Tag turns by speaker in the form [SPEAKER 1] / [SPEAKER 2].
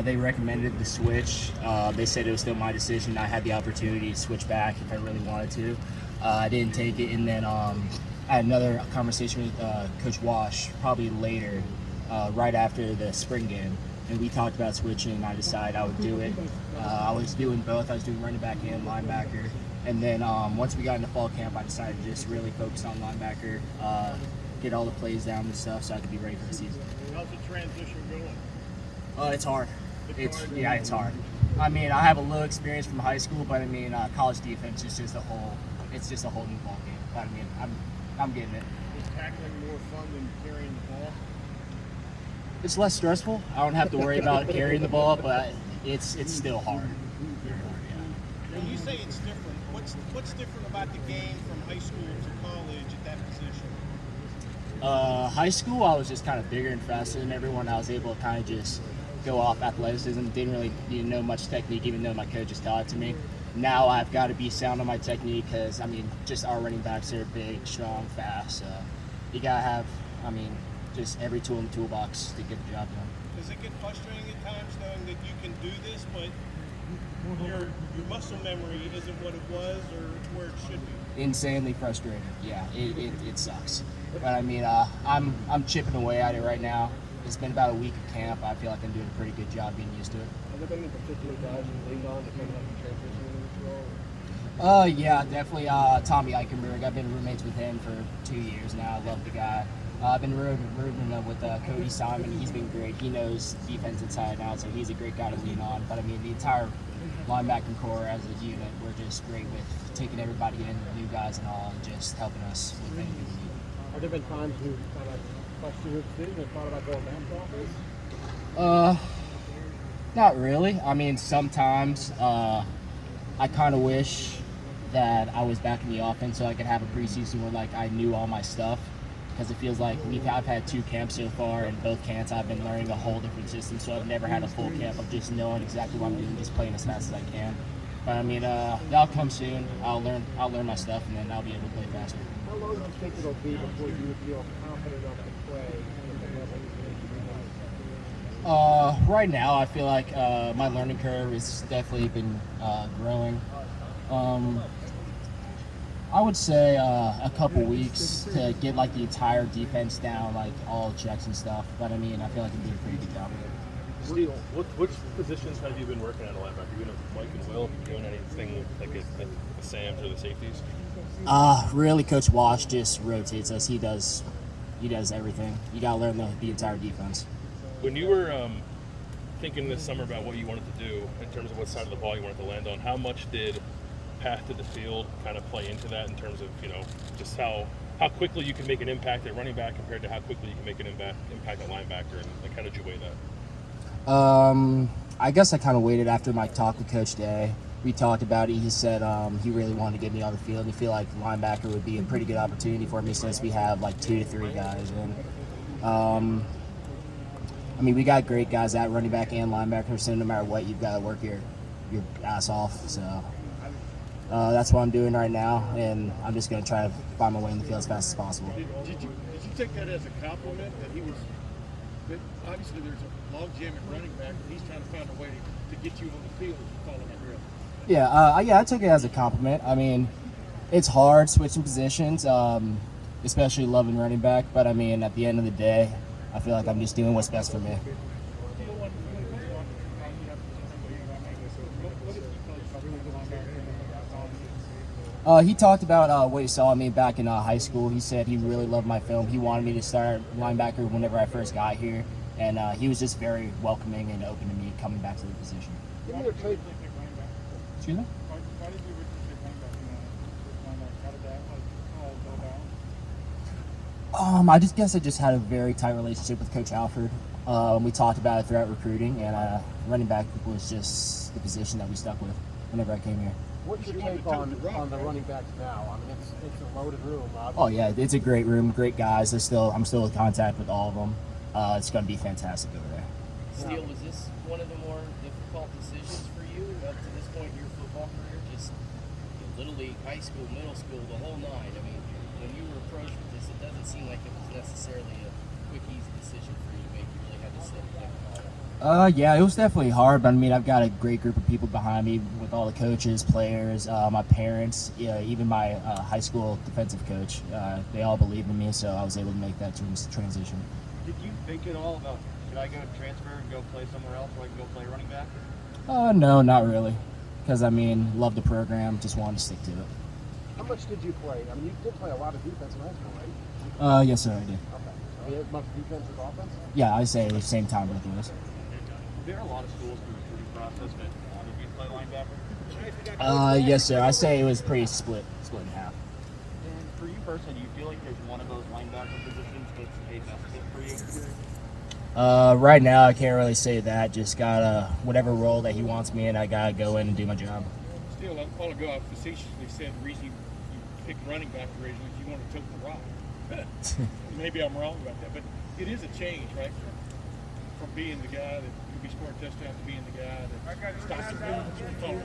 [SPEAKER 1] They recommended the switch. They said it was still my decision. I had the opportunity to switch back if I really wanted to. I didn't take it, and then I had another conversation with Coach Wash probably later, right after the spring game, and we talked about switching, and I decided I would do it. I was doing both. I was doing running back and linebacker, and then once we got into fall camp, I decided to just really focus on linebacker, get all the plays down and stuff, so I could be ready for the season.
[SPEAKER 2] How's the transition going?
[SPEAKER 1] It's hard. It's hard. I mean, I have a little experience from high school, but I mean, college defense is just a whole. It's just a whole new ball game. But I mean, I'm getting it.
[SPEAKER 2] Is tackling more fun than carrying the ball?
[SPEAKER 1] It's less stressful. I don't have to worry about carrying the ball, but it's still hard.
[SPEAKER 2] When you say it's different, what's different about the game from high school to college at that position?
[SPEAKER 1] High school, I was just kind of bigger and faster than everyone. I was able to kind of just go off athleticism. Didn't really know much technique, even though my coaches taught it to me. Now I've got to be sound on my technique because, I mean, just our running backs are big, strong, fast. So you got to have, I mean, just every tool in the toolbox to get the job done.
[SPEAKER 2] Does it get frustrating at times knowing that you can do this, but your muscle memory isn't what it was or where it should be?
[SPEAKER 1] Insanely frustrating. Yeah, it sucks. But I mean, I'm chipping away at it right now. It's been about a week of camp. I feel like I'm doing a pretty good job getting used to it.
[SPEAKER 3] Have there been any particular guys you leaned on to kind of help you transition into this role?
[SPEAKER 1] Yeah, definitely Tommy Eichenberg. I've been roommates with him for 2 years now. I love the guy. I've been rooming with Cody Simon. He's been great. He knows defense inside and out, so he's a great guy to lean on. But I mean, the entire linebacking core as a unit, we're just great with taking everybody in, new guys and all, and just helping us with anything we need.
[SPEAKER 3] Have there been times you kind of questioned your decision and thought about going back to offense?
[SPEAKER 1] Not really. I mean, sometimes I kind of wish that I was back in the offense so I could have a preseason where like I knew all my stuff, because it feels like I've had 2 camps so far, and both camps I've been learning a whole different system, so I've never had a full camp of just knowing exactly what I'm doing, just playing as fast as I can. But I mean, that'll come soon. I'll learn my stuff, and then I'll be able to play faster.
[SPEAKER 3] How long do you think it'll be before you would feel confident enough to play at the level you need to be?
[SPEAKER 1] Right now, I feel like my learning curve has definitely been growing. I would say a couple weeks to get like the entire defense down, like all checks and stuff. But I mean, I feel like I'm doing a pretty good job with it.
[SPEAKER 4] Steele, which positions have you been working at a linebacker? You been with Mike and Will? Doing anything like the Sams or the safeties?
[SPEAKER 1] Really, Coach Wash just rotates us. He does everything. You gotta learn the entire defense.
[SPEAKER 4] When you were thinking this summer about what you wanted to do in terms of what side of the ball you wanted to land on, how much did path to the field kind of play into that in terms of, you know, just how quickly you can make an impact at running back compared to how quickly you can make an impact at linebacker, and like, how did you weigh that?
[SPEAKER 1] I guess I kind of waited after my talk with Coach Day. We talked about it. He said he really wanted to get me on the field. And he feel like linebacker would be a pretty good opportunity for me since we have like 2 to 3 guys. And I mean, we got great guys at running back and linebacker, so no matter what, you've got to work your ass off. So that's what I'm doing right now, and I'm just going to try to find my way in the field as fast as possible.
[SPEAKER 2] Did you take that as a compliment that he was? That obviously, there's a logjam at running back, and he's trying to find a way to get you on the field. As you call it,
[SPEAKER 1] Yeah, I took it as a compliment. I mean, it's hard switching positions, especially loving running back. But I mean, at the end of the day, I feel like I'm just doing what's best for me. He talked about what he saw in me back in high school. He said he really loved my film. He wanted me to start linebacker whenever I first got here, and he was just very welcoming and open to me coming back to the position. Excuse me? I just guess I just had a very tight relationship with Coach Alford. We talked about it throughout recruiting, and running back was just the position that we stuck with whenever I came here.
[SPEAKER 3] What's your take on the running backs now? I mean, it's a loaded room, obviously.
[SPEAKER 1] Oh yeah, it's a great room, great guys. I'm still in contact with all of them. It's going to be fantastic over there.
[SPEAKER 5] Steele, was this one of the more difficult decisions for you up to this point in your football career? Just Little League, high school, middle school, the whole nine. I mean, when you were approached with this, it doesn't seem like it was necessarily a quick, easy decision for you to make. You really had to sit and think about it.
[SPEAKER 1] Yeah, it was definitely hard, but I mean, I've got a great group of people behind me with all the coaches, players, my parents, yeah, even my high school defensive coach. They all believed in me, so I was able to make that transition.
[SPEAKER 6] Did you think at all about, should I go transfer and go play somewhere else where I can go play running back?
[SPEAKER 1] No, not really, because I mean, love the program, just wanted to stick to it.
[SPEAKER 3] How much did you play? I mean, you did play a lot of defense in high school, right?
[SPEAKER 1] Yes, sir, I did.
[SPEAKER 3] Okay. I mean, as much defense as offense?
[SPEAKER 1] Yeah, I say the same time both of us.
[SPEAKER 6] There are a lot of schools through the recruiting process that wanted you to play linebacker.
[SPEAKER 1] Yes, sir. I say it was pretty split in half.
[SPEAKER 6] And for you personally, do you feel like there's one of those linebacker positions that's a best fit for you?
[SPEAKER 1] Right now, I can't really say that. Just gotta whatever role that he wants me in, I gotta go in and do my job.
[SPEAKER 2] Still, a while ago, I facetiously said the reason you picked running back originally is you want to tote the rock. Maybe I'm wrong about that, but it is a change, right? From being the guy that could be scoring touchdowns to being the guy that stops the run.